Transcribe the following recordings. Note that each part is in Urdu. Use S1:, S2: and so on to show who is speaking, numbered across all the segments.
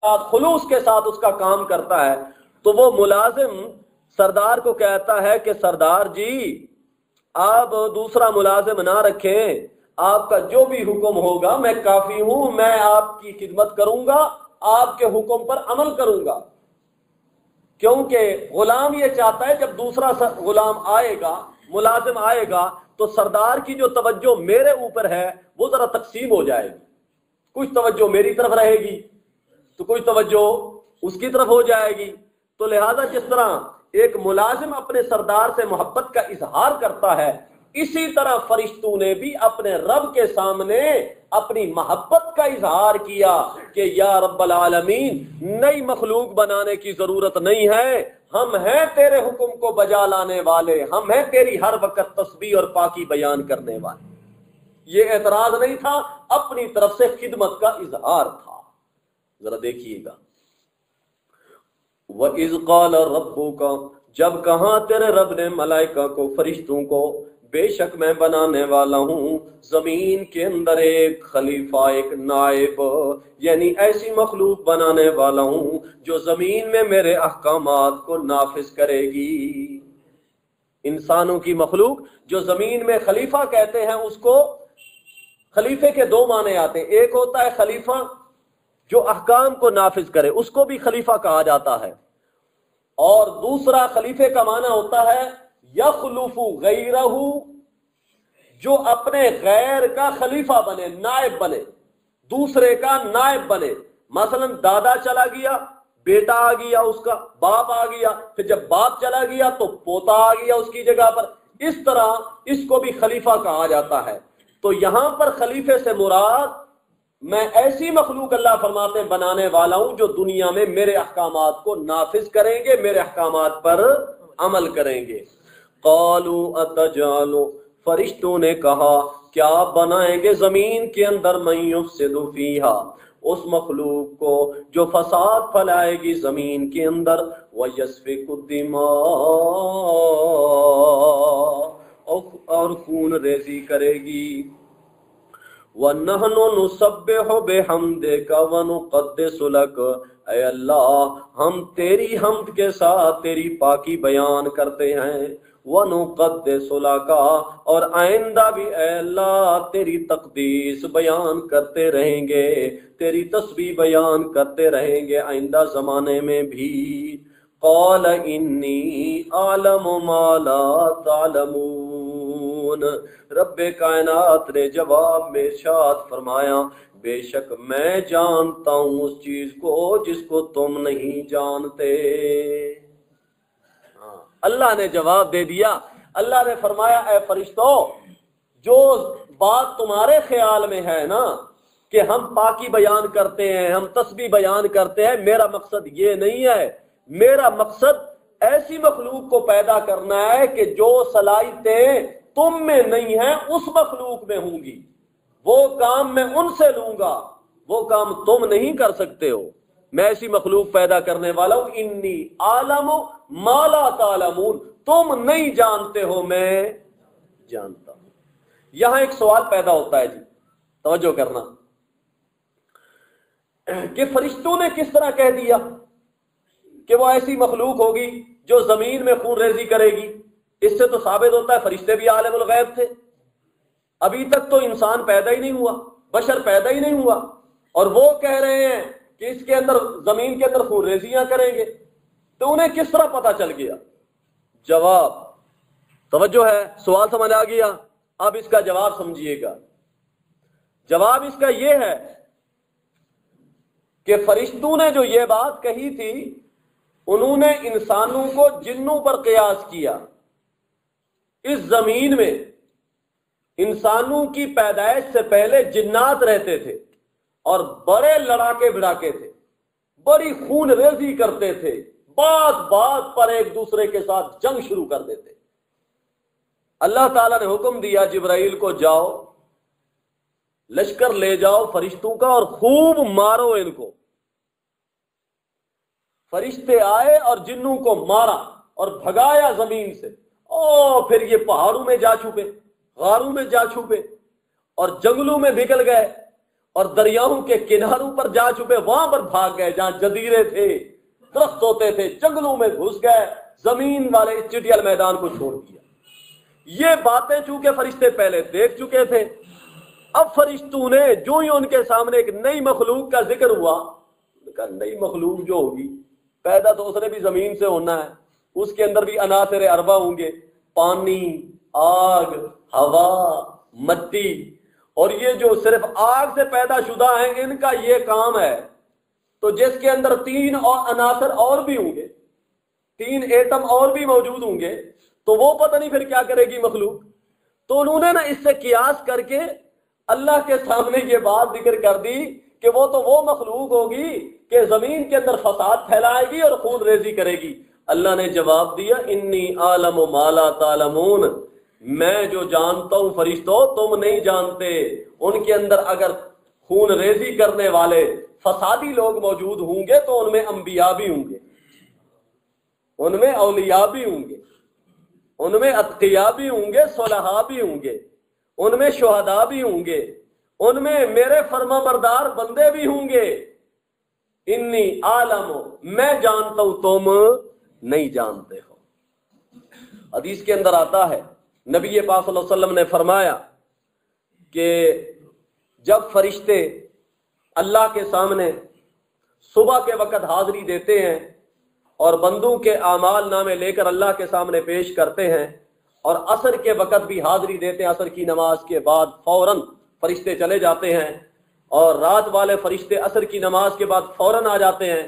S1: خلوص کے ساتھ اس کا کام کرتا ہے، تو وہ ملازم سردار کو کہتا ہے کہ سردار جی آپ دوسرا ملازم نہ رکھیں، آپ کا جو بھی حکم ہوگا میں کافی ہوں، میں آپ کی خدمت کروں گا، آپ کے حکم پر عمل کروں گا۔ کیونکہ غلام یہ چاہتا ہے جب دوسرا غلام آئے گا، ملازم آئے گا، تو سردار کی جو توجہ میرے اوپر ہے وہ ذرا تقسیم ہو جائے گی، کچھ توجہ میری طرف رہے گی تو کچھ توجہ اس کی طرف ہو جائے گی۔ تو لہذا جس طرح ایک ملازم اپنے سردار سے محبت کا اظہار کرتا ہے، اسی طرح فرشتوں نے بھی اپنے رب کے سامنے اپنی محبت کا اظہار کیا کہ یا رب العالمین، نئی مخلوق بنانے کی ضرورت نہیں ہے، ہم ہیں تیرے حکم کو بجا لانے والے، ہم ہیں تیری ہر وقت تسبیح اور پاکی بیان کرنے والے۔ یہ اعتراض نہیں تھا، اپنی طرف سے خدمت کا اظہار تھا۔ ذرا دیکھیے گا، وَإِذْ قَالَ رَبُّكَ، جب کہا تیرے رب نے ملائکہ کو، فرشتوں کو، بے شک میں بنانے والا ہوں زمین کے اندر ایک خلیفہ، ایک نائب، یعنی ایسی مخلوق بنانے والا ہوں جو زمین میں میرے احکامات کو نافذ کرے گی۔ انسانوں کی مخلوق جو زمین میں خلیفہ کہتے ہیں، اس کو خلیفے کے دو معنی آتے ہیں، ایک ہوتا ہے خلیفہ جو احکام کو نافذ کرے، اس کو بھی خلیفہ کہا جاتا ہے، اور دوسرا خلیفے کا معنی ہوتا ہے یخلف غیرہ، جو اپنے غیر کا خلیفہ بنے، نائب بنے، دوسرے کا نائب بنے۔ مثلا دادا چلا گیا، بیٹا آ گیا، اس کا باپ آ گیا، پھر جب باپ چلا گیا تو پوتا آ گیا اس کی جگہ پر، اس طرح اس کو بھی خلیفہ کہا جاتا ہے۔ تو یہاں پر خلیفے سے مراد میں ایسی مخلوق اللہ فرماتے ہیں بنانے والا ہوں جو دنیا میں میرے احکامات کو نافذ کریں گے، میرے احکامات پر عمل کریں گے۔ قالوا اتجعل، فرشتوں نے کہا کیا بنائیں گے زمین کے اندر، من یفسد فیہا، اس مخلوق کو جو فساد پھیلائے گی زمین کے اندر، ویسفک الدماء، اور خون ریزی کرے گی، وَنَحْنُ نُسَبِّحُ بِحَمْدِكَ وَنُقَدِّسُ لَكَ، اے اللہ ہم تیری حمد کے ساتھ تیری پاکی بیان کرتے ہیں، وَنُقَدِّسُ لَكَ، اور آئندہ بھی اے اللہ تیری تقدیس بیان کرتے رہیں گے، تیری تسبیح بیان کرتے رہیں گے آئندہ زمانے میں بھی۔ قَالَ إِنِّي أَعْلَمُ مَا لَا تَعْلَمُونَ، رب کائنات نے جواب میں ارشاد فرمایا بے شک میں جانتا ہوں اس چیز کو جس کو تم نہیں جانتے۔ اللہ نے جواب دے دیا، اللہ نے فرمایا اے فرشتو، جو بات تمہارے خیال میں ہے نا کہ ہم پاکی بیان کرتے ہیں، ہم تسبیح بیان کرتے ہیں، میرا مقصد یہ نہیں ہے، میرا مقصد ایسی مخلوق کو پیدا کرنا ہے کہ جو صلاحیتیں تم میں نہیں ہیں اس مخلوق میں ہوں گی، وہ کام میں ان سے لوں گا، وہ کام تم نہیں کر سکتے ہو، میں ایسی مخلوق پیدا کرنے والا ہوں۔ انی عالم ما لا تعلمون، تم نہیں جانتے ہو میں جانتا ہوں۔ یہاں ایک سوال پیدا ہوتا ہے جی، توجہ کرنا، کہ فرشتوں نے کس طرح کہہ دیا کہ وہ ایسی مخلوق ہوگی جو زمین میں خون ریزی کرے گی؟ اس سے تو ثابت ہوتا ہے فرشتے بھی عالم الغیب تھے، ابھی تک تو انسان پیدا ہی نہیں ہوا، بشر پیدا ہی نہیں ہوا، اور وہ کہہ رہے ہیں کہ اس کے اندر زمین کے اندر خون ریزیاں کریں گے، تو انہیں کس طرح پتا چل گیا؟ جواب، توجہ ہے، سوال سمجھ آ گیا؟ اب اس کا جواب سمجھیے گا۔ جواب اس کا یہ ہے کہ فرشتوں نے جو یہ بات کہی تھی، انہوں نے انسانوں کو جنوں پر قیاس کیا۔ اس زمین میں انسانوں کی پیدائش سے پہلے جنات رہتے تھے اور بڑے لڑاکے بھڑاکے تھے، بڑی خون ریزی کرتے تھے، بات بات پر ایک دوسرے کے ساتھ جنگ شروع کر دیتے۔ اللہ تعالیٰ نے حکم دیا جبرائیل کو، جاؤ لشکر لے جاؤ فرشتوں کا اور خوب مارو ان کو۔ فرشتے آئے اور جنوں کو مارا اور بھگایا زمین سے، پھر یہ پہاڑوں میں جا چھپے، غاروں میں جا چھپے اور جنگلوں میں نکل گئے، اور دریاؤں کے کناروں پر جا چھپے، وہاں پر بھاگ گئے جہاں جزیرے تھے، درخت ہوتے تھے، جنگلوں میں گھس گئے، زمین والے چٹیل میدان کو چھوڑ دیا۔ یہ باتیں چونکہ فرشتے پہلے دیکھ چکے تھے، اب فرشتوں نے جو ہی ان کے سامنے ایک نئی مخلوق کا ذکر ہوا، کہا نئی مخلوق جو ہوگی پیدا تو اس نے بھی زمین سے ہونا ہے، اس کے اندر بھی عناصر اربع ہوں گے، پانی، آگ، ہوا، مٹی، اور یہ جو صرف آگ سے پیدا شدہ ہیں ان کا یہ کام ہے، تو جس کے اندر 3 اور عناصر اور بھی ہوں گے، 3 ایٹم اور بھی موجود ہوں گے، تو وہ پتہ نہیں پھر کیا کرے گی مخلوق۔ تو انہوں نے نا اس سے قیاس کر کے اللہ کے سامنے یہ بات ذکر کر دی کہ وہ تو وہ مخلوق ہوگی کہ زمین کے اندر فساد پھیلائے گی اور خون ریزی کرے گی۔ اللہ نے جواب دیا انی عالم ما لا تعلمون، میں جو جانتا ہوں فرشتوں تم نہیں جانتے۔ ان کے اندر اگر خون ریزی کرنے والے فسادی لوگ موجود ہوں گے تو ان میں انبیاء بھی ہوں گے، ان میں اولیاء بھی ہوں گے، ان میں اتقیاء بھی ہوں گے، صلحاء بھی ہوں گے، ان میں شہداء بھی ہوں گے، ان میں میرے فرما بردار بندے بھی ہوں گے۔ انی عالم، میں جانتا ہوں تم نہیں جانتے ہو۔ حدیث کے اندر آتا ہے نبی پاک صلی اللہ علیہ وسلم نے فرمایا کہ جب فرشتے اللہ کے سامنے صبح کے وقت حاضری دیتے ہیں اور بندوں کے اعمال نامے لے کر اللہ کے سامنے پیش کرتے ہیں، اور عصر کے وقت بھی حاضری دیتے ہیں، عصر کی نماز کے بعد فوراً فرشتے چلے جاتے ہیں، اور رات والے فرشتے عصر کی نماز کے بعد فوراً آ جاتے ہیں،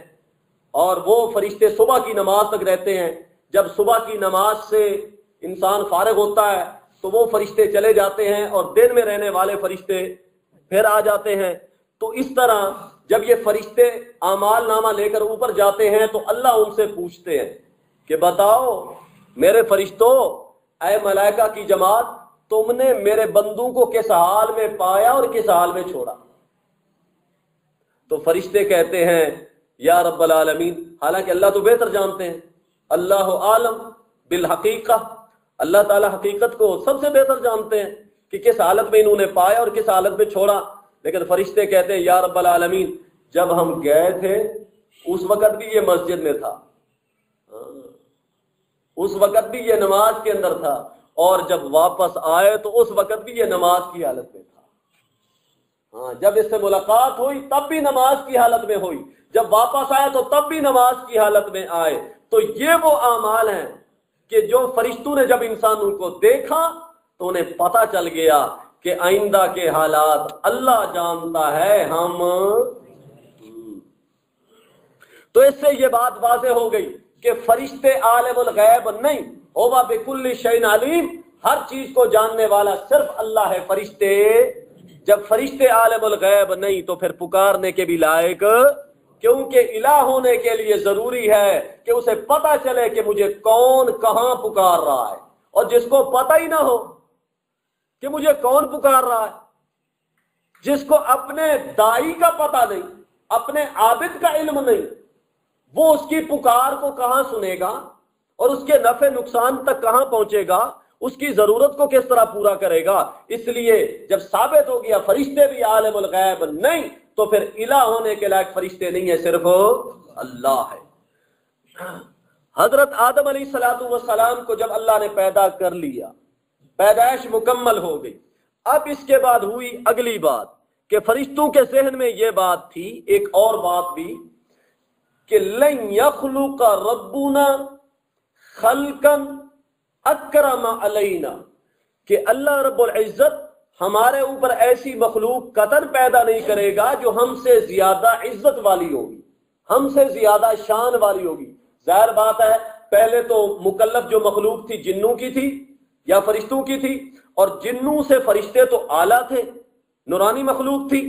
S1: اور وہ فرشتے صبح کی نماز تک رہتے ہیں۔ جب صبح کی نماز سے انسان فارغ ہوتا ہے تو وہ فرشتے چلے جاتے ہیں اور دن میں رہنے والے فرشتے پھر آ جاتے ہیں۔ تو اس طرح جب یہ فرشتے اعمال نامہ لے کر اوپر جاتے ہیں تو اللہ ان سے پوچھتے ہیں کہ بتاؤ میرے فرشتوں، اے ملائکہ کی جماعت، تم نے میرے بندوں کو کس حال میں پایا اور کس حال میں چھوڑا؟ تو فرشتے کہتے ہیں یا رب العالمین، حالانکہ اللہ تو بہتر جانتے ہیں، اللہ عالم بالحقیقہ، اللہ تعالی حقیقت کو سب سے بہتر جانتے ہیں کہ کس حالت میں انہوں نے پایا اور کس حالت میں چھوڑا۔ لیکن فرشتے کہتے ہیں یا رب العالمین، جب ہم گئے تھے اس وقت بھی یہ مسجد میں تھا، اس وقت بھی یہ نماز کے اندر تھا، اور جب واپس آئے تو اس وقت بھی یہ نماز کی حالت میں تھا۔ جب اس سے ملاقات ہوئی تب بھی نماز کی حالت میں ہوئی، جب واپس آئے تو تب بھی نماز کی حالت میں آئے۔ تو یہ وہ اعمال ہیں کہ جو فرشتوں نے جب انسانوں کو دیکھا تو انہیں پتہ چل گیا کہ آئندہ کے حالات اللہ جانتا ہے، ہم۔ تو اس سے یہ بات واضح ہو گئی کہ فرشتے عالم الغیب نہیں، ہووا بکل شیء علیم، ہر چیز کو جاننے والا صرف اللہ ہے۔ فرشتے جب فرشتے عالم الغیب نہیں تو پھر پکارنے کے بھی لائق، کیونکہ الہ ہونے کے لیے ضروری ہے کہ اسے پتہ چلے کہ مجھے کون کہاں پکار رہا ہے، اور جس کو پتہ ہی نہ ہو کہ مجھے کون پکار رہا ہے، جس کو اپنے دائی کا پتہ نہیں، اپنے عابد کا علم نہیں، وہ اس کی پکار کو کہاں سنے گا اور اس کے نفع نقصان تک کہاں پہنچے گا، اس کی ضرورت کو کس طرح پورا کرے گا۔ اس لیے جب ثابت ہو گیا فرشتے بھی عالم الغیب نہیں تو پھر الہ ہونے کے لائق فرشتے نہیں ہے، صرف اللہ ہے۔ حضرت آدم علیہ السلام کو جب اللہ نے پیدا کر لیا، پیدائش مکمل ہو گئی، اب اس کے بعد ہوئی اگلی بات کہ فرشتوں کے ذہن میں یہ بات تھی، ایک اور بات بھی، کہ لن یخلق ربنا خلقا اکرم علینا، کہ اللہ رب العزت ہمارے اوپر ایسی مخلوق قطن پیدا نہیں کرے گا جو ہم سے زیادہ عزت والی ہوگی، ہم سے زیادہ شان والی ہوگی۔ ظاہر بات ہے پہلے تو مکلف جو مخلوق تھی جنوں کی تھی یا فرشتوں کی تھی، اور جنوں سے فرشتے تو اعلیٰ تھے، نورانی مخلوق تھی،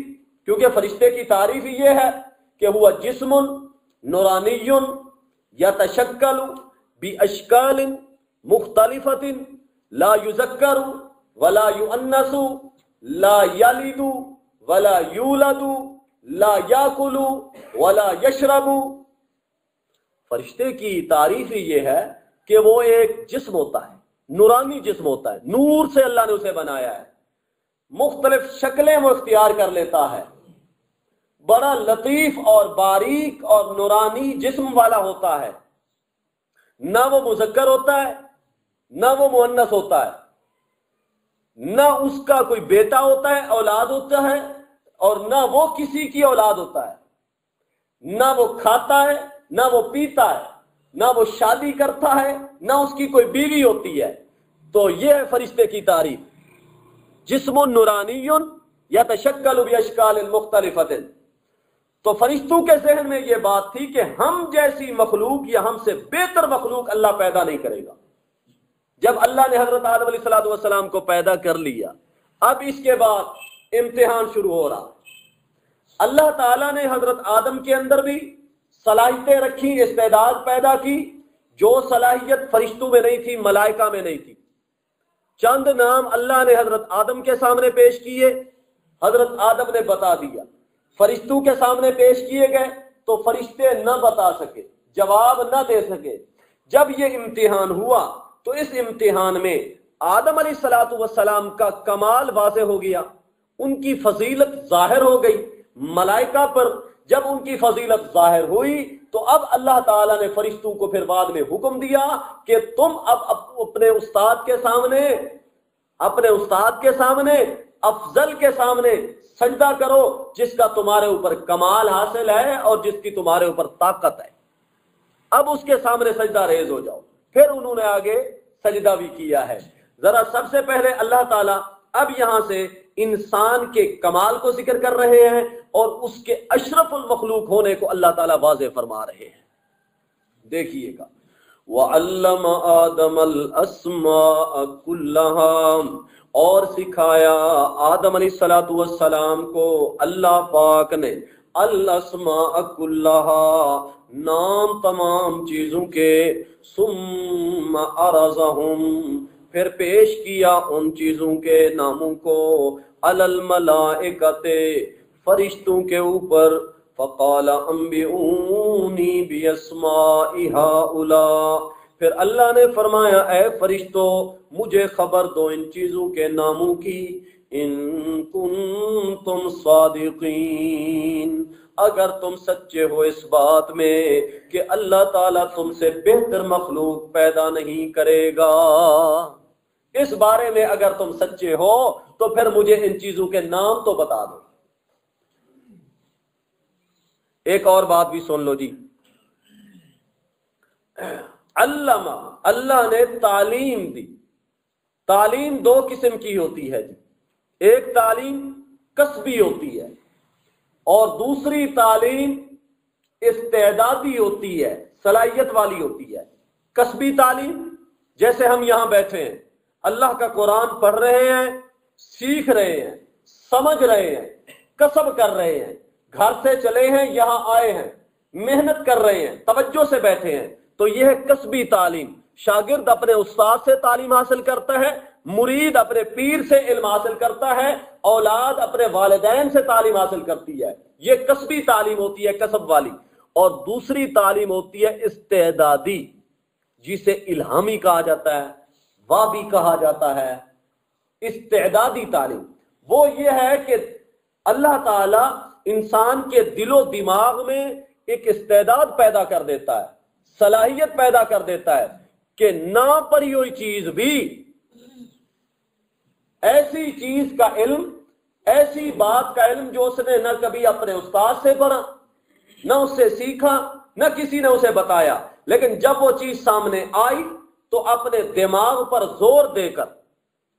S1: کیونکہ فرشتے کی تعریف یہ ہے کہ ہوا جسم نورانی یتشکل باشکال مختلفۃ لا یذکر ولا یؤنث لا یلد ولا یولد لا یاکل ولا یشرب۔ فرشتے کی تعریف ہی یہ ہے کہ وہ ایک جسم ہوتا ہے، نورانی جسم ہوتا ہے، نور سے اللہ نے اسے بنایا ہے، مختلف شکلیں وہ اختیار کر لیتا ہے، بڑا لطیف اور باریک اور نورانی جسم والا ہوتا ہے، نہ وہ مذکر ہوتا ہے نہ وہ مؤنث ہوتا ہے، نہ اس کا کوئی بیٹا ہوتا ہے اولاد ہوتا ہے، اور نہ وہ کسی کی اولاد ہوتا ہے، نہ وہ کھاتا ہے نہ وہ پیتا ہے، نہ وہ شادی کرتا ہے نہ اس کی کوئی بیوی ہوتی ہے۔ تو یہ ہے فرشتے کی تعریف، جسم نورانی یتشکل باشکال مختلفۃ۔ تو فرشتوں کے ذہن میں یہ بات تھی کہ ہم جیسی مخلوق یا ہم سے بہتر مخلوق اللہ پیدا نہیں کرے گا۔ جب اللہ نے حضرت آدم علیہ السلام کو پیدا کر لیا، اب اس کے بعد امتحان شروع ہو رہا۔ اللہ تعالیٰ نے حضرت آدم کے اندر بھی صلاحیتیں رکھی، استعداد پیدا کی، جو صلاحیت فرشتوں میں نہیں تھی، ملائکہ میں نہیں تھی۔ چند نام اللہ نے حضرت آدم کے سامنے پیش کیے، حضرت آدم نے بتا دیا۔ فرشتوں کے سامنے پیش کیے گئے تو فرشتے نہ بتا سکے، جواب نہ دے سکے۔ جب یہ امتحان ہوا تو اس امتحان میں آدم علیہ السلام کا کمال واضح ہو گیا، ان کی فضیلت ظاہر ہو گئی۔ ملائکہ پر جب ان کی فضیلت ظاہر ہوئی تو اب اللہ تعالیٰ نے فرشتوں کو پھر بعد میں حکم دیا کہ تم اب اپنے استاد کے سامنے افضل کے سامنے سجدہ کرو، جس کا تمہارے اوپر کمال حاصل ہے اور جس کی تمہارے اوپر طاقت ہے، اب اس کے سامنے سجدہ ریز ہو جاؤ۔ پھر انہوں نے آگے سجدہ بھی کیا ہے۔ ذرا سب سے پہلے اللہ تعالیٰ اب یہاں سے انسان کے کمال کو ذکر کر رہے ہیں اور اس کے اشرف المخلوق ہونے کو اللہ تعالیٰ واضح فرما رہے ہیں۔ دیکھیے گا، وَعَلَّمَ آدَمَ الْأَسْمَاءَ كُلَّهَا، اور سکھایا آدم علیہ السلام کو اللہ پاک نے الاسماء كُلَّهَا، نام تمام چیزوں کے، ثم عرضهم، پھر پیش کیا ان چیزوں کے ناموں کو، علی الملائکۃ، فرشتوں کے اوپر، فقال انبئونی باسماء ہؤلاء، پھر اللہ نے فرمایا اے فرشتوں مجھے خبر دو ان چیزوں کے ناموں کی، ان کنتم صادقین، اگر تم سچے ہو اس بات میں کہ اللہ تعالیٰ تم سے بہتر مخلوق پیدا نہیں کرے گا، اس بارے میں اگر تم سچے ہو تو پھر مجھے ان چیزوں کے نام تو بتا دو۔ ایک اور بات بھی سن لو جی، علامہ، اللہ نے تعلیم دی۔ تعلیم دو قسم کی ہوتی ہے جی، ایک تعلیم کسبی ہوتی ہے اور دوسری تعلیم استعدادی ہوتی ہے، صلاحیت والی ہوتی ہے۔ کسبی تعلیم، جیسے ہم یہاں بیٹھے ہیں، اللہ کا قرآن پڑھ رہے ہیں، سیکھ رہے ہیں، سمجھ رہے ہیں، کسب کر رہے ہیں، گھر سے چلے ہیں یہاں آئے ہیں، محنت کر رہے ہیں، توجہ سے بیٹھے ہیں، تو یہ ہے کسبی تعلیم۔ شاگرد اپنے استاد سے تعلیم حاصل کرتا ہے، مرید اپنے پیر سے علم حاصل کرتا ہے، اولاد اپنے والدین سے تعلیم حاصل کرتی ہے، یہ کسبی تعلیم ہوتی ہے، کسب والی۔ اور دوسری تعلیم ہوتی ہے استعدادی، جسے الہامی کہا جاتا ہے، وابی کہا جاتا ہے۔ استعدادی تعلیم وہ یہ ہے کہ اللہ تعالی انسان کے دل و دماغ میں ایک استعداد پیدا کر دیتا ہے، صلاحیت پیدا کر دیتا ہے کہ نہ پڑھی ہوئی چیز بھی، ایسی چیز کا علم، ایسی بات کا علم جو اس نے نہ کبھی اپنے استاد سے پڑھا، نہ اس سے سیکھا، نہ کسی نے اسے بتایا، لیکن جب وہ چیز سامنے آئی تو اپنے دماغ پر زور دے کر،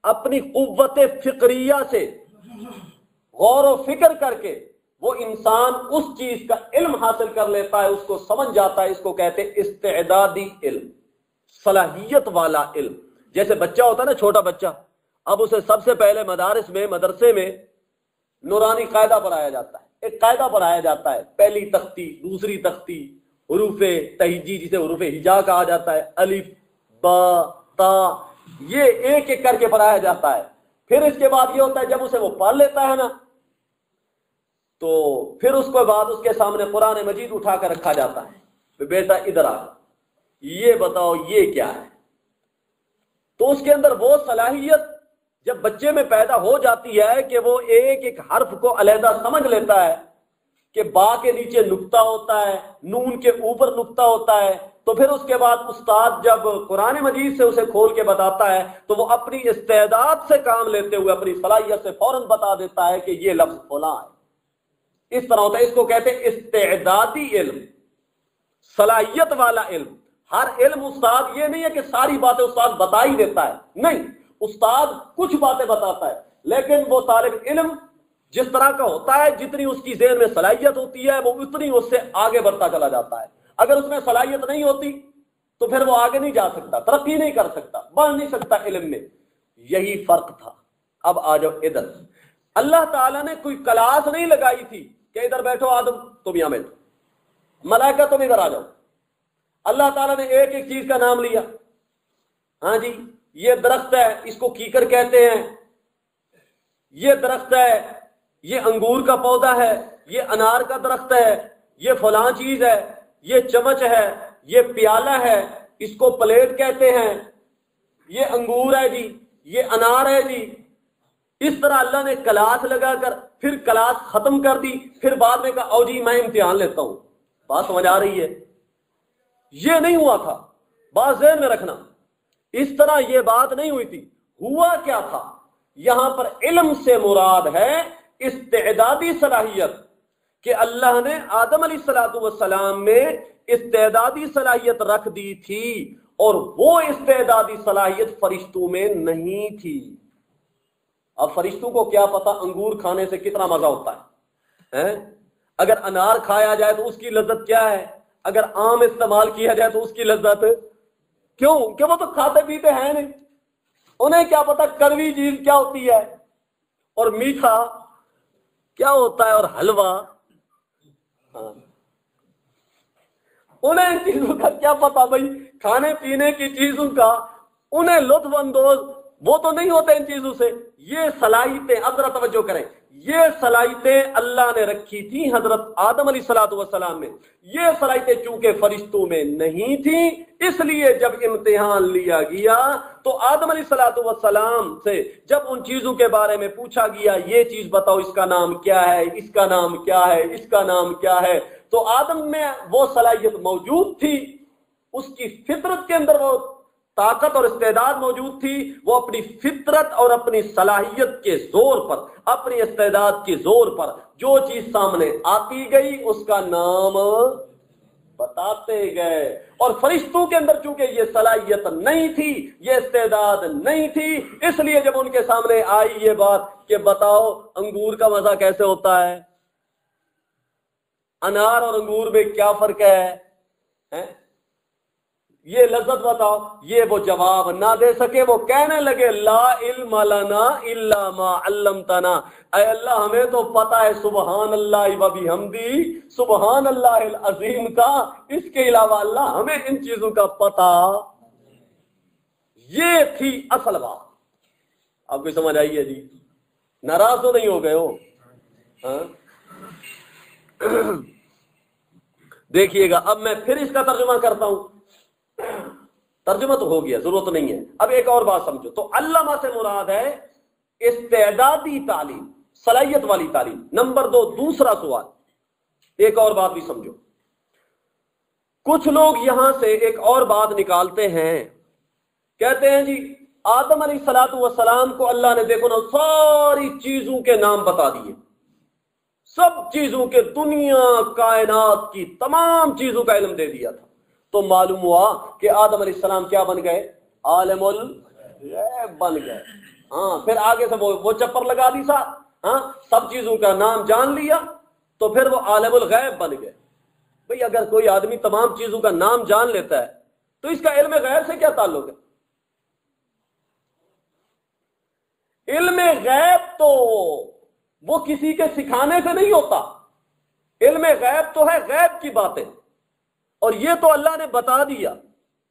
S1: اپنی قوت فکریہ سے غور و فکر کر کے وہ انسان اس چیز کا علم حاصل کر لیتا ہے، اس کو سمجھ جاتا ہے۔ اس کو کہتے ہیں استعدادی علم، صلاحیت والا علم۔ جیسے بچہ ہوتا ہے نا، چھوٹا بچہ، اب اسے سب سے پہلے مدرسے میں نورانی قاعدہ پڑھایا جاتا ہے، ایک قاعدہ پڑھایا جاتا ہے، پہلی تختی، دوسری تختی، حروف تہجی جسے حروف ہجا کہا جاتا ہے، الف با تا، یہ ایک ایک کر کے پڑھایا جاتا ہے۔ پھر اس کے بعد یہ ہوتا ہے جب اسے وہ پڑھ لیتا ہے نا، تو پھر اس کے بعد اس کے سامنے قرآن مجید اٹھا کر رکھا جاتا ہے، بیٹا ادھر آ، یہ بتاؤ یہ کیا ہے۔ تو اس کے اندر وہ صلاحیت جب بچے میں پیدا ہو جاتی ہے کہ وہ ایک ایک حرف کو علیحدہ سمجھ لیتا ہے کہ با کے نیچے نقطہ ہوتا ہے، نون کے اوپر نقطہ ہوتا ہے، تو پھر اس کے بعد استاد جب قرآن مجید سے اسے کھول کے بتاتا ہے تو وہ اپنی استعداد سے کام لیتے ہوئے اپنی صلاحیت سے فوراً بتا دیتا ہے کہ یہ لفظ فلاں ہے۔ اس طرح ہوتا ہے، اس کو کہتے ہیں استعدادی علم، صلاحیت والا علم۔ ہر علم استاد یہ نہیں ہے کہ ساری باتیں استاد بتا ہی دیتا ہے، نہیں، استاد کچھ باتیں بتاتا ہے، لیکن وہ طالب علم جس طرح کا ہوتا ہے، جتنی اس کی ذہن میں صلاحیت ہوتی ہے وہ اتنی اس سے آگے بڑھتا چلا جاتا ہے۔ اگر اس میں صلاحیت نہیں ہوتی تو پھر وہ آگے نہیں جا سکتا، ترقی نہیں کر سکتا، بڑھ نہیں سکتا علم میں۔ یہی فرق تھا۔ اب آ جاؤ ادھر، اللہ تعالیٰ نے کوئی کلاس نہیں لگائی تھی کہ ادھر بیٹھو آدم تم یہاں بیٹھو، ملائکہ تم ادھر آ جاؤ۔ اللہ تعالیٰ نے ایک ایک چیز کا نام لیا، ہاں جی یہ درخت ہے، اس کو کیکر کہتے ہیں، یہ درخت ہے، یہ انگور کا پودا ہے، یہ انار کا درخت ہے، یہ فلاں چیز ہے، یہ چمچ ہے، یہ پیالہ ہے، اس کو پلیٹ کہتے ہیں، یہ انگور ہے جی، یہ انار ہے جی۔ اس طرح اللہ نے کلاس لگا کر پھر کلاس ختم کر دی، پھر بعد میں کہا او جی میں امتحان لیتا ہوں۔ بات سمجھ آ رہی ہے؟ یہ نہیں ہوا تھا، بات ذہن میں رکھنا، اس طرح یہ بات نہیں ہوئی تھی۔ ہوا کیا تھا؟ یہاں پر علم سے مراد ہے استعدادی صلاحیت، کہ اللہ نے آدم علیہ السلام میں استعدادی صلاحیت رکھ دی تھی، اور وہ استعدادی صلاحیت فرشتوں میں نہیں تھی۔ اب فرشتوں کو کیا پتا انگور کھانے سے کتنا مزہ ہوتا ہے؟ اگر انار کھایا جائے تو اس کی لذت کیا ہے، اگر آم استعمال کیا جائے تو اس کی لذت کیوں؟ کہ وہ تو کھاتے پیتے ہیں نہیں، انہیں کیا پتا کڑوی چیز کیا ہوتی ہے اور میٹھا کیا ہوتا ہے اور حلوہ، انہیں ان چیزوں کا کیا پتا بھائی، کھانے پینے کی چیزوں کا انہیں لطف اندوز وہ تو نہیں ہوتے ان چیزوں سے۔ یہ صلاحیتیں، اب ذرا توجہ کریں، یہ صلاحیتیں اللہ نے رکھی تھی حضرت آدم علیہ السلام میں۔ یہ صلاحیتیں چونکہ فرشتوں میں نہیں تھیں، اس لیے جب امتحان لیا گیا تو آدم علیہ السلام سے جب ان چیزوں کے بارے میں پوچھا گیا یہ چیز بتاؤ اس کا نام کیا ہے، اس کا نام کیا ہے، اس کا نام کیا ہے، تو آدم میں وہ صلاحیت موجود تھی، اس کی فطرت کے اندر وہ طاقت اور استعداد موجود تھی۔ وہ اپنی فطرت اور اپنی صلاحیت کے زور پر، اپنی استعداد کے زور پر جو چیز سامنے آتی گئی اس کا نام بتاتے گئے۔ اور فرشتوں کے اندر چونکہ یہ صلاحیت نہیں تھی، یہ استعداد نہیں تھی، اس لیے جب ان کے سامنے آئی یہ بات کہ بتاؤ انگور کا مزہ کیسے ہوتا ہے، انار اور انگور میں کیا فرق ہے، یہ لذت بتاؤ، یہ وہ جواب نہ دے سکے، وہ کہنے لگے لا علم لنا الا ما علمتنا، اے اللہ ہمیں تو پتا ہے سبحان اللہ و بحمدی سبحان اللہ العظیم کا، اس کے علاوہ اللہ ہمیں ان چیزوں کا پتا۔ یہ تھی اصل بات۔ آپ کو سمجھ آئی ہے جی؟ ناراض تو نہیں ہو گئے ہو؟ دیکھیے گا اب میں پھر اس کا ترجمہ کرتا ہوں، ترجمہ تو ہو گیا، ضرورت نہیں ہے، اب ایک اور بات سمجھو۔ تو علامہ سے مراد ہے استعدادی تعلیم، صلاحیت والی تعلیم۔ نمبر 2 دوسرا سوال، ایک اور بات بھی سمجھو۔ کچھ لوگ یہاں سے ایک اور بات نکالتے ہیں، کہتے ہیں جی آدم علیہ السلام کو اللہ نے دیکھو نا ساری چیزوں کے نام بتا دیے، سب چیزوں کے، دنیا کائنات کی تمام چیزوں کا علم دے دیا تھا، تو معلوم ہوا کہ آدم علیہ السلام کیا بن گئے؟ عالم الغیب بن گئے۔ ہاں پھر آگے سے وہ چپر لگا دی سا، ہاں سب چیزوں کا نام جان لیا تو پھر وہ عالم الغیب بن گئے۔ بھئی اگر کوئی آدمی تمام چیزوں کا نام جان لیتا ہے تو اس کا علم غیب سے کیا تعلق ہے؟ علم غیب تو وہ کسی کے سکھانے سے نہیں ہوتا، علم غیب تو ہے غیب کی باتیں، اور یہ تو اللہ نے بتا دیا،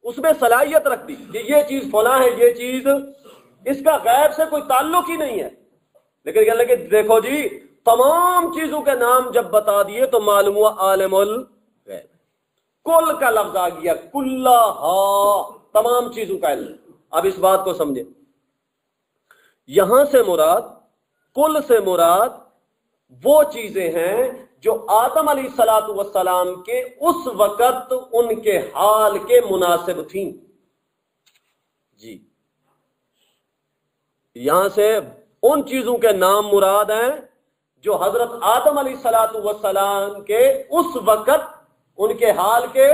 S1: اس میں صلاحیت رکھ دی کہ یہ چیز فلاں ہے، یہ چیز، اس کا غیب سے کوئی تعلق ہی نہیں ہے۔ لیکن کہنے لگے دیکھو جی تمام چیزوں کے نام جب بتا دیے تو معلوم ہوا عالم الغیب، کل کا لفظ آ گیا، کلھا، تمام چیزوں کا علم۔ اب اس بات کو سمجھیں، یہاں سے مراد، کل سے مراد وہ چیزیں ہیں جو آدم علیہ الصلوۃ والسلام کے اس وقت ان کے حال کے مناسب تھیں. جی یہاں سے ان چیزوں کے نام مراد ہیں جو حضرت آدم علیہ الصلوۃ والسلام کے اس وقت ان کے حال کے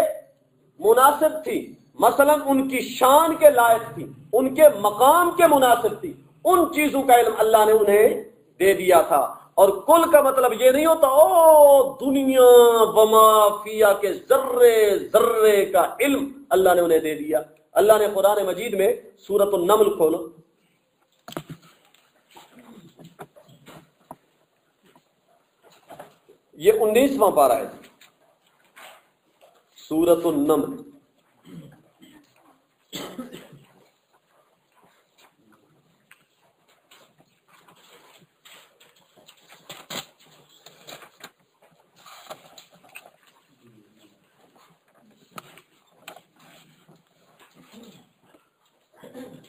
S1: مناسب تھی. مثلا ان کی شان کے لائق تھی، ان کے مقام کے مناسب تھی. ان چیزوں کا علم اللہ نے انہیں دے دیا تھا. اور کل کا مطلب یہ نہیں ہوتا دنیا وما فیہا کے ذرے ذرے کا علم اللہ نے انہیں دے دیا. اللہ نے قرآن مجید میں سورۃ النمل کھولو، یہ 19واں پارہ ہے، سورۃ النمل.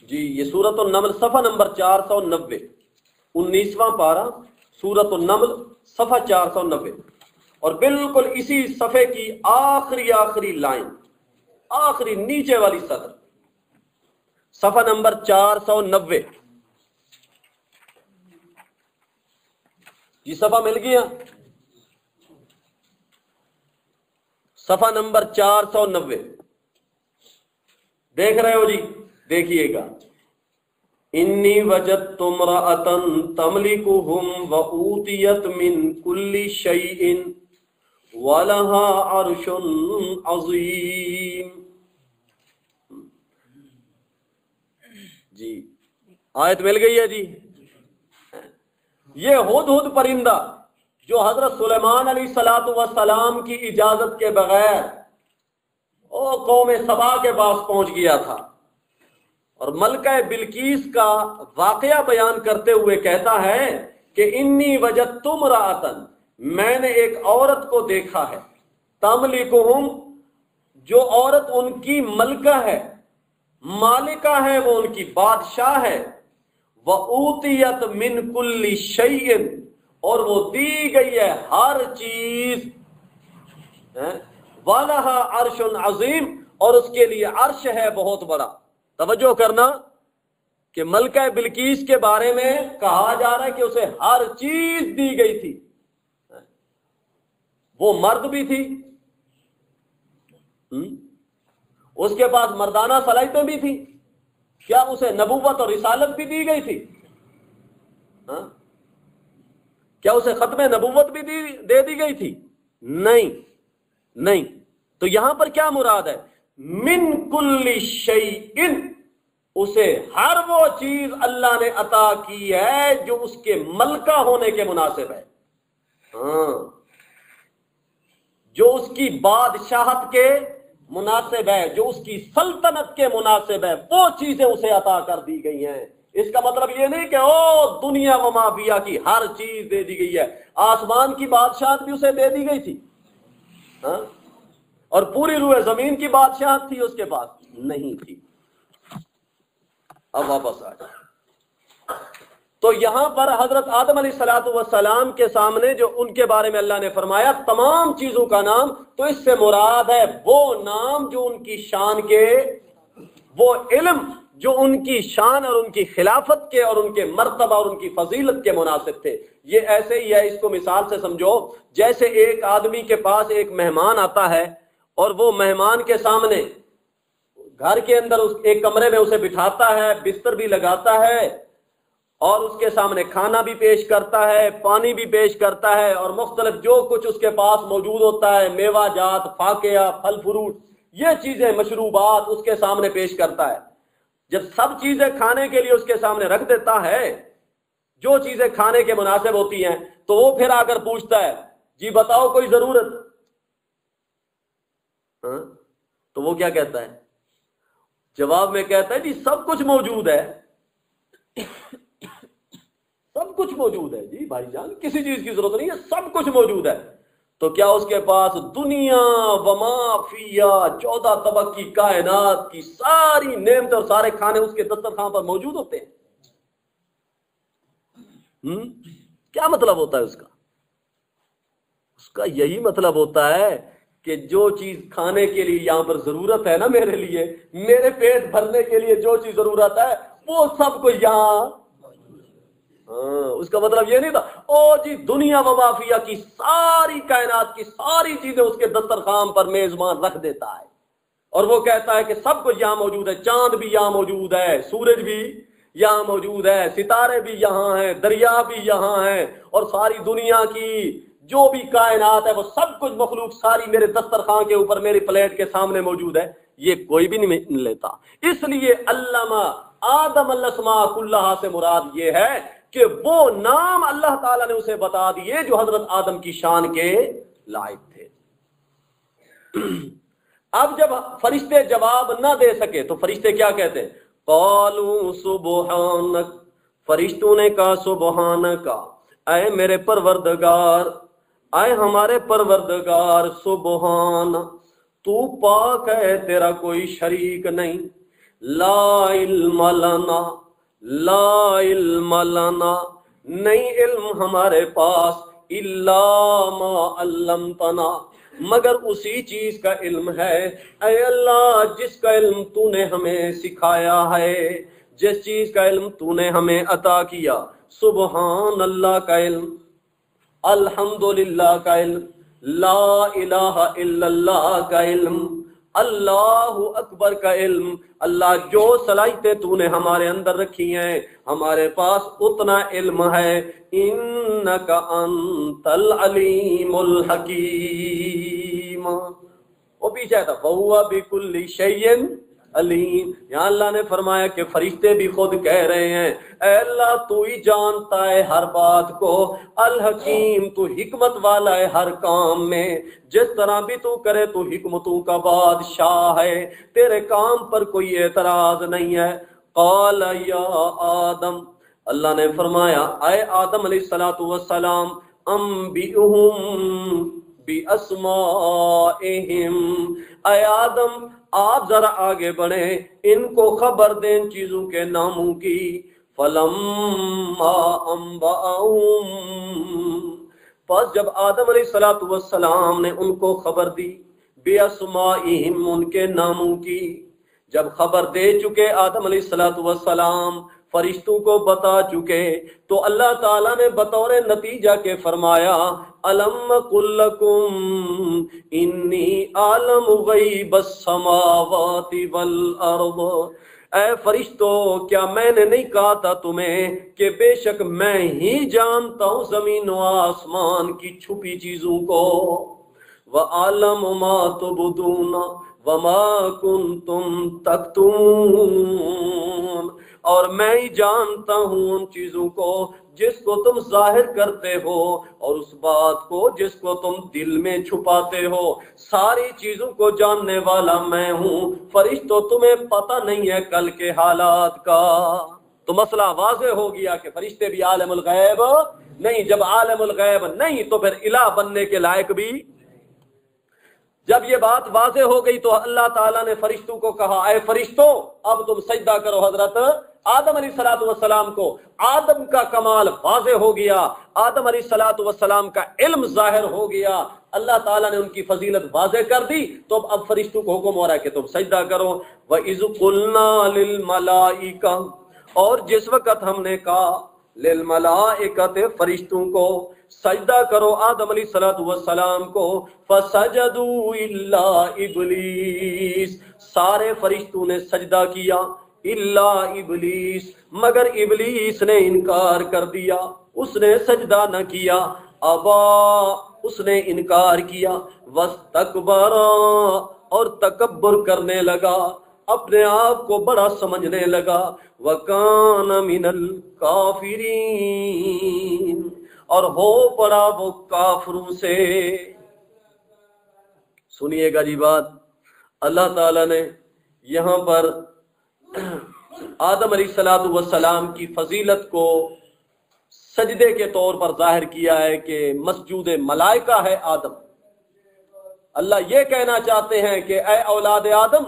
S1: جی یہ سورۃ النمل صفحہ نمبر 490، 19واں پارہ سورۃ النمل صفحہ 490. اور بالکل اسی صفحے کی آخری لائن، آخری نیچے والی سطر، صفحہ نمبر 490. یہ صفحہ مل گیا، صفحہ نمبر 490 دیکھ رہے ہو جی؟ دیکھیے گا، انی وجدت امرأۃ تملکہم وأوتیت من کل شیء وَلَهَا عَرْشٌ عَظِيمٌ. جی آیت مل گئی ہے جی. یہ ہدہد پرندہ جو حضرت سلیمان علیہ الصلوۃ والسلام کی اجازت کے بغیر قوم سبا کے پاس پہنچ گیا تھا، اور ملکہ بلقیس کا واقعہ بیان کرتے ہوئے کہتا ہے کہ انی وجدت امرأۃ، میں نے ایک عورت کو دیکھا ہے، تملکہم، جو عورت ان کی ملکہ ہے، مالکہ ہے، وہ ان کی بادشاہ ہے، وَأُوتِيَتْ مِنْ كُلِّ شَيْءٍ، اور وہ دی گئی ہے ہر چیز، وَلَهَا عَرْشٌ عَظِيمٌ، اور اس کے لیے عرش ہے بہت بڑا. توجہ کرنا کہ ملکہ بلقیس کے بارے میں کہا جا رہا ہے کہ اسے ہر چیز دی گئی تھی. وہ مرد بھی تھی، اس کے پاس مردانہ صلاحیتیں بھی تھی. کیا اسے نبوت اور رسالت بھی دی گئی تھی؟ کیا اسے ختم نبوت بھی دے دی گئی تھی؟ نہیں. تو یہاں پر کیا مراد ہے؟ من کل شیء، اسے ہر وہ چیز اللہ نے عطا کی ہے جو اس کے ملکہ ہونے کے مناسب ہے، جو اس کی بادشاہت کے مناسب ہے، جو اس کی سلطنت کے مناسب ہے، وہ چیزیں اسے عطا کر دی گئی ہیں. اس کا مطلب یہ نہیں کہ دنیا و ما فیہا کی ہر چیز دے دی گئی ہے. آسمان کی بادشاہت بھی اسے دے دی گئی تھی، اور پوری روح زمین کی بادشاہت تھی اس کے پاس نہیں تھی. اب واپس آ جائے تو یہاں پر حضرت آدم علیہ الصلوۃ والسلام کے سامنے جو ان کے بارے میں اللہ نے فرمایا تمام چیزوں کا نام، تو اس سے مراد ہے وہ نام جو ان کی شان کے، وہ علم جو ان کی شان اور ان کی خلافت کے اور ان کے مرتبہ اور ان کی فضیلت کے مناسب تھے. یہ ایسے ہی ہے، اس کو مثال سے سمجھو جیسے ایک آدمی کے پاس ایک مہمان آتا ہے اور وہ مہمان کے سامنے گھر کے اندر ایک کمرے میں اسے بٹھاتا ہے، بستر بھی لگاتا ہے، اور اس کے سامنے کھانا بھی پیش کرتا ہے، پانی بھی پیش کرتا ہے، اور مختلف جو کچھ اس کے پاس موجود ہوتا ہے، میوہ جات، فاکہہ، پھل فروٹ، یہ چیزیں، مشروبات اس کے سامنے پیش کرتا ہے. جب سب چیزیں کھانے کے لیے اس کے سامنے رکھ دیتا ہے، جو چیزیں کھانے کے مناسب ہوتی ہیں، تو وہ پھر آ کر پوچھتا ہے جی بتاؤ کوئی ضرورت؟ تو وہ کیا کہتا ہے؟ جواب میں کہتا ہے جی سب کچھ موجود ہے، سب کچھ موجود ہے جی بھائی جان، کسی چیز کی ضرورت نہیں ہے، سب کچھ موجود ہے. تو کیا اس کے پاس دنیا وما فیہا 14 طبق کی کائنات کی ساری نعمتیں اور سارے کھانے اس کے دسترخوان پر موجود ہوتے ہیں؟ کیا مطلب ہوتا ہے اس کا؟ اس کا یہی مطلب ہوتا ہے کہ جو چیز کھانے کے لیے یہاں پر ضرورت ہے نا میرے لیے، میرے پیٹ بھرنے کے لیے جو چیز ضرورت ہے وہ سب کو یہاں، اس کا مطلب یہ نہیں تھا او جی دنیا و مافیا کی ساری کائنات کی ساری چیزیں اس کے دسترخوان پر میزبان رکھ دیتا ہے اور وہ کہتا ہے کہ سب کچھ یہاں موجود ہے، چاند بھی یہاں موجود ہے، سورج بھی یہاں موجود ہے، ستارے بھی یہاں ہیں، دریا بھی یہاں ہیں، اور ساری دنیا کی جو بھی کائنات ہے وہ سب کچھ مخلوق ساری میرے دسترخوان کے اوپر میری پلیٹ کے سامنے موجود ہے، یہ کوئی بھی نہیں لیتا۔ اس لیے علامہ آدم الاسماء کلھا سے مراد یہ ہے کہ وہ نام اللہ تعالیٰ نے اسے بتا دیے جو حضرت آدم کی شان کے لائق تھے۔ اب جب فرشتے جواب نہ دے سکے تو فرشتے کیا کہتے ہیں؟ قالوا سبحانک، فرشتوں نے کہا سبحانک، اے میرے پروردگار، اے ہمارے پروردگار، سبحان، تو پاک ہے، تیرا کوئی شریک نہیں، لا علم لنا، لا علم لنا، نہیں علم ہمارے پاس، الا ما علمتنا، مگر اسی چیز کا علم ہے اے اللہ جس کا علم تو نے ہمیں سکھایا ہے، جس چیز کا علم تو نے ہمیں عطا کیا۔ سبحان اللہ کا علم، الحمدللہ کا علم، لا الہ الا اللہ کا علم، اللہ اکبر کا علم، اللہ جو صلاحیتیں تو نے ہمارے اندر رکھی ہیں ہمارے پاس اتنا علم ہے، انک انت العلیم الحکیم۔ وہ پیچھے تھا وَهُوَ بِكُلِّ شَيْءٍ علیم۔ یہاں اللہ نے فرمایا کہ فرشتے بھی خود کہہ رہے ہیں اے اللہ تو ہی جانتا ہے ہر بات کو، الحکیم تو حکمت والا ہے ہر کام میں، جس طرح بھی تو کرے تو حکمتوں کا بادشاہ ہے، تیرے کام پر کوئی اعتراض نہیں ہے۔ قال یا آدم، اللہ نے فرمایا اے آدم علیہ السلام، انبئہم بِأَسْمَائِهِمْ، اے آدم آپ ذرا آگے بڑھیں، ان کو خبر دیں چیزوں کے ناموں کی۔ فَلَمَّا أَنبَأَهُمْ، پس جب آدم علیہ السلام نے ان کو خبر دی، بِأَسْمَائِهِمْ ان کے ناموں کی، جب خبر دے چکے آدم علیہ السلام، فرشتوں کو بتا چکے، تو اللہ تعالیٰ نے بطور نتیجہ کے فرمایا الم قل لکم انی عالم غیب السماوات والارض، اے فرشتو کیا میں نے نہیں کہا تھا تمہیں کہ بے شک میں ہی جانتا ہوں زمین و آسمان کی چھپی چیزوں کو، وَعَلَمُ مَا تُبْدُونَ وَمَا كُنْتُمْ تَكْتُمُونَ، اور میں ہی جانتا ہوں ان چیزوں کو جس کو تم ظاہر کرتے ہو اور اس بات کو جس کو تم دل میں چھپاتے ہو، ساری چیزوں کو جاننے والا میں ہوں، فرشتوں تمہیں پتہ نہیں ہے کل کے حالات کا۔ تو مسئلہ واضح ہو گیا کہ فرشتے بھی عالم الغیب نہیں، جب عالم الغیب نہیں تو پھر الہ بننے کے لائق بھی۔ جب یہ بات واضح ہو گئی تو اللہ تعالیٰ نے فرشتوں کو کہا اے فرشتوں اب تم سجدہ کرو حضرت آدم علیہ السلام کو۔ آدم کا کمال واضح ہو گیا، آدم علیہ السلام کا علم ظاہر ہو گیا، اللہ تعالیٰ نے ان کی فضیلت واضح کر دی، تو اب فرشتوں کو حکم ہو رہا ہے کہ تم سجدہ کرو۔ وَإِذْ قُلْنَا لِلْمَلَائِكَةِ، اور جس وقت ہم نے کہا للملائکۃ فرشتوں کو سجدہ کرو آدم علیہ السلام کو، فسجدوا الا ابلیس، سارے فرشتوں نے سجدہ کیا، الا ابلیس، مگر ابلیس نے انکار کر دیا، اس نے سجدہ نہ کیا، ابا، اس نے انکار کیا، واستکبر، اور تکبر کرنے لگا، اپنے آپ کو بڑا سمجھنے لگا، وَكَانَ مِنَ الْكَافِرِينَ، اور ہو پڑا وہ کافروں سے۔ سنیے گا جی بات، اللہ تعالیٰ نے یہاں پر آدم علیہ السلام کی فضیلت کو سجدے کے طور پر ظاہر کیا ہے کہ مسجود ملائکہ ہے آدم۔ اللہ یہ کہنا چاہتے ہیں کہ اے اولاد آدم،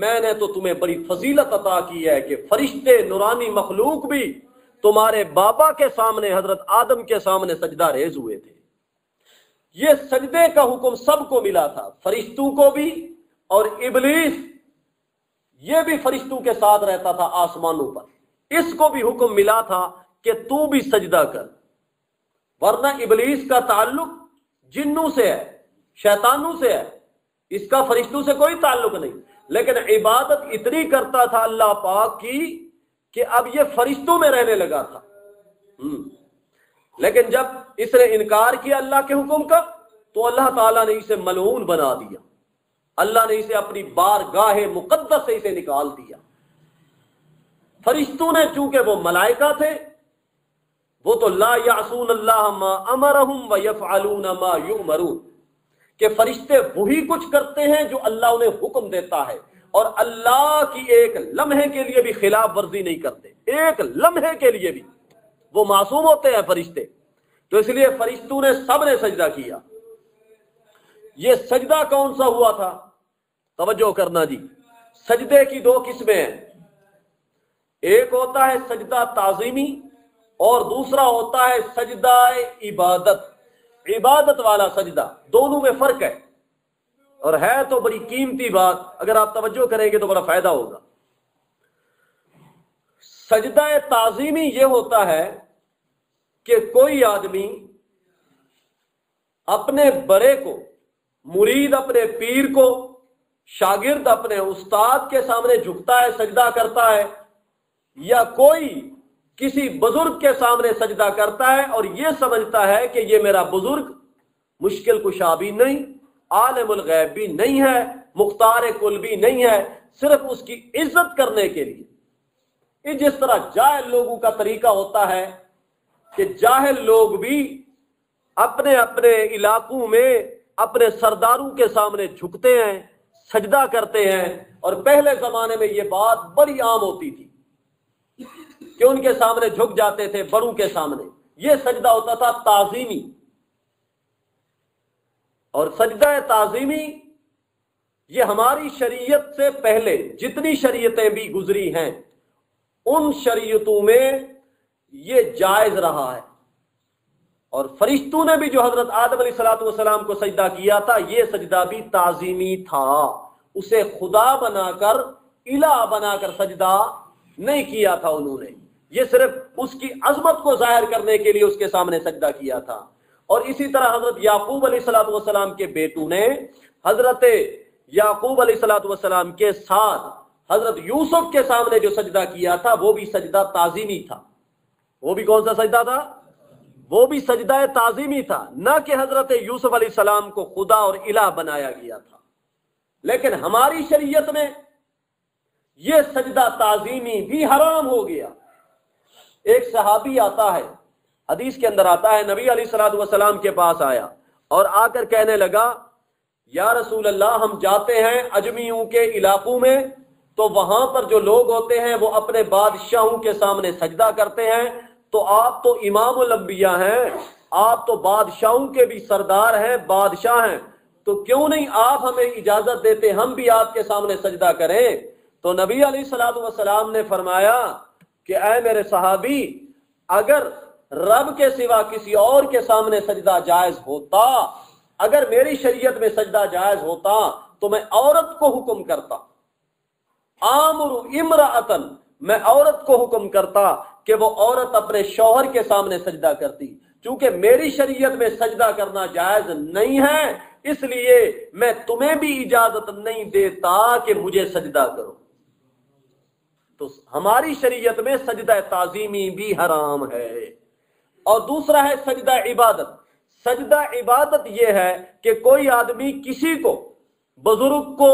S1: میں نے تو تمہیں بڑی فضیلت عطا کی ہے کہ فرشتے نورانی مخلوق بھی تمہارے بابا کے سامنے حضرت آدم کے سامنے سجدہ ریز ہوئے تھے۔ یہ سجدے کا حکم سب کو ملا تھا، فرشتوں کو بھی، اور ابلیس یہ بھی فرشتوں کے ساتھ رہتا تھا آسمانوں پر، اس کو بھی حکم ملا تھا کہ تو بھی سجدہ کر، ورنہ ابلیس کا تعلق جنوں سے ہے، شیطانوں سے ہے، اس کا فرشتوں سے کوئی تعلق نہیں، لیکن عبادت اتنی کرتا تھا اللہ پاک کی کہ اب یہ فرشتوں میں رہنے لگا تھا۔ لیکن جب اس نے انکار کیا اللہ کے حکم کا تو اللہ تعالیٰ نے اسے ملعون بنا دیا، اللہ نے اسے اپنی بارگاہ مقدس سے اسے نکال دیا۔ فرشتوں نے چونکہ وہ ملائکہ تھے، وہ تو لا یعصون اللہ ما امرہم ویفعلون ما یؤمرون، کہ فرشتے وہی کچھ کرتے ہیں جو اللہ انہیں حکم دیتا ہے، اور اللہ کی ایک لمحے کے لیے بھی خلاف ورزی نہیں کرتے، ایک لمحے کے لیے بھی، وہ معصوم ہوتے ہیں فرشتے۔ تو اس لیے فرشتوں نے سب نے سجدہ کیا۔ یہ سجدہ کون سا ہوا تھا؟ توجہ کرنا جی، سجدے کی دو قسمیں ہیں، ایک ہوتا ہے سجدہ تعظیمی اور دوسرا ہوتا ہے سجدہ عبادت، عبادت والا سجدہ، دونوں میں فرق ہے، اور ہے تو بڑی قیمتی بات، اگر آپ توجہ کریں گے تو بڑا فائدہ ہوگا۔ سجدہ تعظیمی یہ ہوتا ہے کہ کوئی آدمی اپنے بڑے کو، مرید اپنے پیر کو، شاگرد اپنے استاد کے سامنے جھکتا ہے، سجدہ کرتا ہے، یا کوئی کسی بزرگ کے سامنے سجدہ کرتا ہے اور یہ سمجھتا ہے کہ یہ میرا بزرگ مشکل کشا بھی نہیں، عالم الغیب بھی نہیں ہے، مختار کل بھی نہیں ہے، صرف اس کی عزت کرنے کے لیے۔ جس طرح جاہل لوگوں کا طریقہ ہوتا ہے کہ جاہل لوگ بھی اپنے اپنے علاقوں میں اپنے سرداروں کے سامنے جھکتے ہیں، سجدہ کرتے ہیں، اور پہلے زمانے میں یہ بات بڑی عام ہوتی تھی کہ ان کے سامنے جھک جاتے تھے، بڑوں کے سامنے۔ یہ سجدہ ہوتا تھا تعظیمی، اور سجدہ تعظیمی یہ ہماری شریعت سے پہلے جتنی شریعتیں بھی گزری ہیں ان شریعتوں میں یہ جائز رہا ہے، اور فرشتوں نے بھی جو حضرت آدم علیہ السلام کو سجدہ کیا تھا یہ سجدہ بھی تعظیمی تھا، اسے خدا بنا کر، الہ بنا کر سجدہ نہیں کیا تھا انہوں نے، یہ صرف اس کی عظمت کو ظاہر کرنے کے لیے اس کے سامنے سجدہ کیا تھا۔ اور اسی طرح حضرت یعقوب علیہ السلام کے بیٹوں نے حضرت یعقوب علیہ السلام کے ساتھ حضرت یوسف کے سامنے جو سجدہ کیا تھا وہ بھی سجدہ تعظیمی تھا۔ وہ بھی کون سا سجدہ تھا؟ وہ بھی سجدہ تعظیمی تھا، نہ کہ حضرت یوسف علیہ السلام کو خدا اور الہ بنایا گیا تھا۔ لیکن ہماری شریعت میں یہ سجدہ تعظیمی بھی حرام ہو گیا۔ ایک صحابی آتا ہے، حدیث کے اندر آتا ہے، نبی علیہ السلام کے پاس آیا اور آ کر کہنے لگا، یا رسول اللہ، ہم جاتے ہیں اجمیوں کے علاقوں میں تو وہاں پر جو لوگ ہوتے ہیں وہ اپنے بادشاہوں کے سامنے سجدہ کرتے ہیں، تو آپ تو امام الانبیاء ہیں، آپ تو بادشاہوں کے بھی سردار ہیں، بادشاہ ہیں، تو کیوں نہیں آپ ہمیں اجازت دیتے ہم بھی آپ کے سامنے سجدہ کریں؟ تو نبی علیہ السلام نے فرمایا کہ اے میرے صحابی، اگر رب کے سوا کسی اور کے سامنے سجدہ جائز ہوتا، اگر میری شریعت میں سجدہ جائز ہوتا تو میں عورت کو حکم کرتا، آمر امرأتن، میں عورت کو حکم کرتا کہ وہ عورت اپنے شوہر کے سامنے سجدہ کرتی، چونکہ میری شریعت میں سجدہ کرنا جائز نہیں ہے، اس لیے میں تمہیں بھی اجازت نہیں دیتا کہ مجھے سجدہ کرو۔ تو ہماری شریعت میں سجدہ تعظیمی بھی حرام ہے۔ اور دوسرا ہے سجدہ عبادت۔ سجدہ عبادت یہ ہے کہ کوئی آدمی کسی کو، بزرگ کو،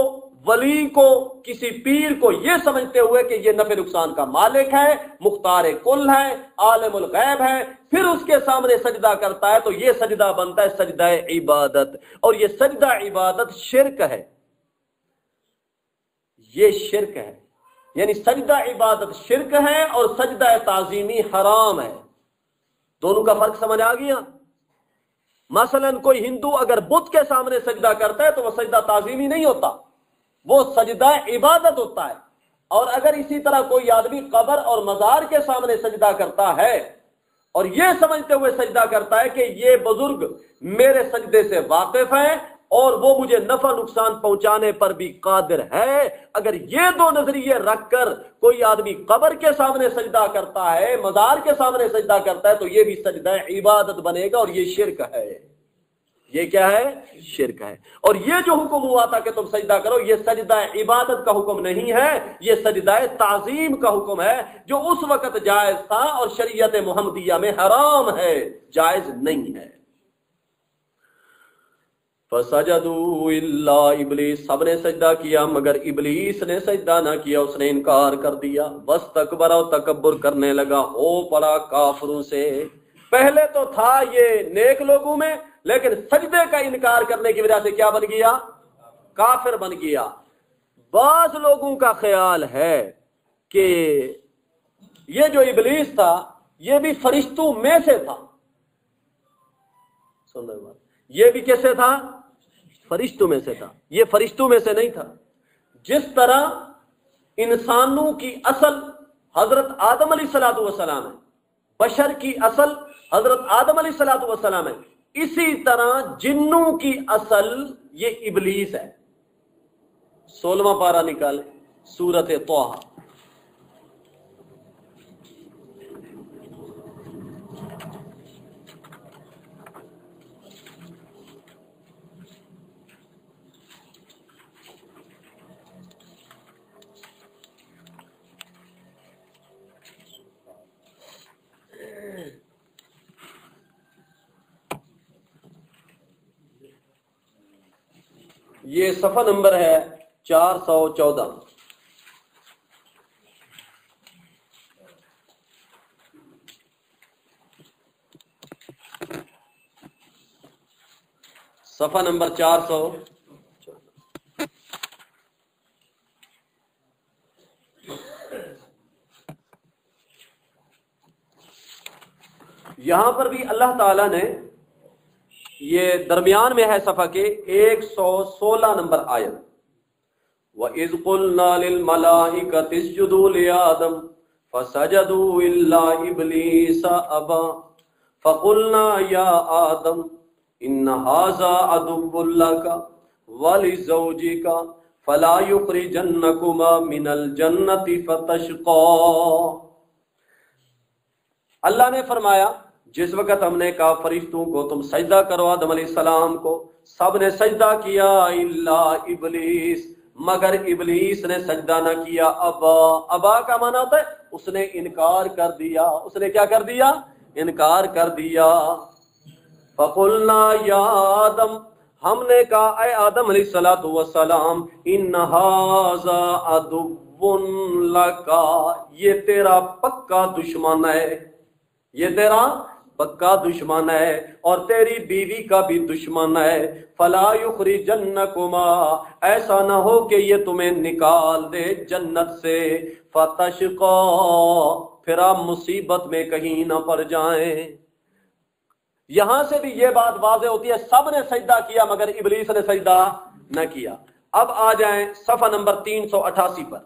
S1: ولی کو، کسی پیر کو یہ سمجھتے ہوئے کہ یہ نفع نقصان کا مالک ہے، مختار کل ہے، عالم الغیب ہے، پھر اس کے سامنے سجدہ کرتا ہے، تو یہ سجدہ بنتا ہے سجدہ عبادت، اور یہ سجدہ عبادت شرک ہے، یہ شرک ہے، یعنی سجدہ عبادت شرک ہے اور سجدہ تعظیمی حرام ہے۔ دونوں کا فرق سمجھ آ گیا؟ مثلا کوئی ہندو اگر بت کے سامنے سجدہ کرتا ہے تو وہ سجدہ تعظیمی نہیں ہوتا، وہ سجدہ عبادت ہوتا ہے۔ اور اگر اسی طرح کوئی آدمی قبر اور مزار کے سامنے سجدہ کرتا ہے اور یہ سمجھتے ہوئے سجدہ کرتا ہے کہ یہ بزرگ میرے سجدے سے واقف ہیں اور وہ مجھے نفع نقصان پہنچانے پر بھی قادر ہے۔ اگر یہ دو نظریے رکھ کر کوئی آدمی قبر کے سامنے سجدہ کرتا ہے، مزار کے سامنے سجدہ کرتا ہے، تو یہ بھی سجدہ عبادت بنے گا، اور یہ شرک ہے۔ یہ کیا ہے؟ شرک ہے۔ اور یہ جو حکم ہوا تھا کہ تم سجدہ کرو، یہ سجدہ عبادت کا حکم نہیں ہے، یہ سجدہ تعظیم کا حکم ہے، جو اس وقت جائز تھا اور شریعت محمدیہ میں حرام ہے، جائز نہیں ہے۔ فسجدوا الا ابلیس، سب نے سجدہ کیا مگر ابلیس نے سجدہ نہ کیا، اس نے انکار کر دیا۔ واستکبر، اور تکبر کرنے لگا، ہو پڑا کافروں سے۔ پہلے تو تھا یہ نیک لوگوں میں، لیکن سجدے کا انکار کرنے کی وجہ سے کیا بن گیا؟ کافر بن گیا۔ بعض لوگوں کا خیال ہے کہ یہ جو ابلیس تھا یہ بھی فرشتوں میں سے تھا، سن رہے بات، یہ بھی کیسے تھا؟ فرشتوں میں سے تھا۔ یہ فرشتوں میں سے نہیں تھا۔ جس طرح انسانوں کی اصل حضرت آدم علیہ الصلوۃ والسلام ہے، بشر کی اصل حضرت آدم علیہ الصلوۃ والسلام ہے، اسی طرح جنوں کی اصل یہ ابلیس ہے۔ 16واں پارہ نکالے، سورۃ طٰہٰ۔ یہ صفحہ نمبر ہے 414۔ صفحہ نمبر 400۔ یہاں پر بھی اللہ تعالیٰ نے، یہ درمیان میں ہے صفحہ کے 116 نمبر آیت، وَإِذْ قُلْنَا لِلْمَلَائِكَةِ اسْجُدُوا لِآدَمَ فَسَجَدُوا إِلَّا إِبْلِيسَ أَبَىٰ فَقُلْنَا يَا آدَمُ إِنَّ هَٰذَا عَدُوٌّ لَكَ وَلِزَوْجِكَ فَلَا يُخْرِجَنَّكُمَا مِنَ الْجَنَّةِ فَتَشْقَىٰ۔ اللہ نے فرمایا جس وقت ہم نے کہا فرشتوں کو تم سجدہ کرو آدم علیہ السلام کو، سب نے سجدہ کیا الا ابلیس، مگر ابلیس نے سجدہ نہ کیا۔ ابا، ابا کا معنی ہوتا ہے اس نے انکار کر دیا۔ اس نے کیا کر دیا؟ انکار کر دیا۔ فقلنا یا آدم، ہم نے کہا اے آدم علیہ السلام، ان ھذا عدو لک، یہ تیرا پکا دشمن ہے، یہ تیرا پکا دشمن ہے، اور تیری بیوی کا بھی دشمن ہے۔ فلا یخرجنکما، ایسا نہ ہو کہ یہ تمہیں نکال دے جنت سے، فتشقا، پھر آپ مصیبت میں کہیں نہ پڑ جائیں۔ یہاں سے بھی یہ بات واضح ہوتی ہے سب نے سجدہ کیا مگر ابلیس نے سجدہ نہ کیا۔ اب آ جائیں صفحہ نمبر 388 پر،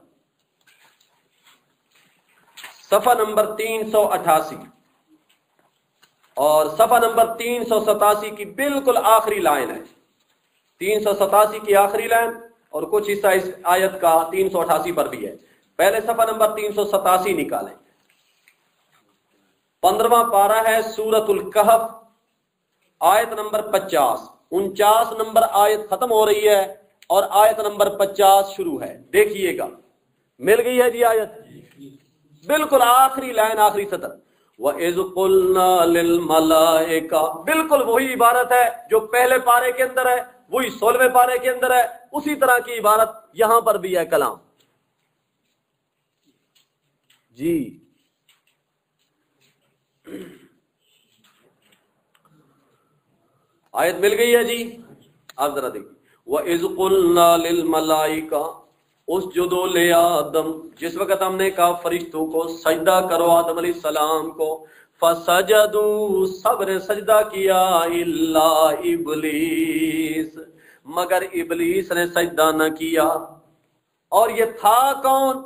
S1: صفحہ نمبر 388 اور صفحہ نمبر 387 کی بالکل آخری لائن ہے۔ 387 کی آخری لائن اور کچھ حصہ اس آیت کا 388 پر بھی ہے۔ پہلے صفحہ نمبر 387 نکالیں۔ 15واں پارہ ہے سورۃ الکہف، آیت نمبر 50۔ 49 نمبر آیت ختم ہو رہی ہے اور آیت نمبر 50 شروع ہے، دیکھیے گا۔ مل گئی ہے جی آیت، بالکل آخری لائن، آخری سطر۔ وَإِذْ قُلْنَا لِلْمَلَائِكَةِ، بالکل وہی عبارت ہے جو پہلے پارے کے اندر ہے، وہی 16ویں پارے کے اندر ہے، اسی طرح کی عبارت یہاں پر بھی ہے کلام جی۔ آیت مل گئی ہے جی، آپ ذرا دیکھیں۔ وَإِذْ قُلْنَا لِلْمَلَائِكَةِ اسجدوا لآدم، جس وقت ہم نے کہا فرشتوں کو سجدہ کرو آدم علیہ السلام کو، فسجدوا، سب نے سجدہ کیا، الا ابلیس، مگر ابلیس نے سجدہ نہ کیا۔ اور یہ تھا کون؟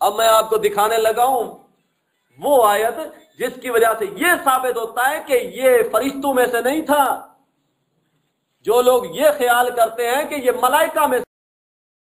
S1: اب میں آپ کو دکھانے لگا ہوں وہ آیت جس کی وجہ سے یہ ثابت ہوتا ہے کہ یہ فرشتوں میں سے نہیں تھا. جو لوگ یہ خیال کرتے ہیں کہ یہ ملائکہ میں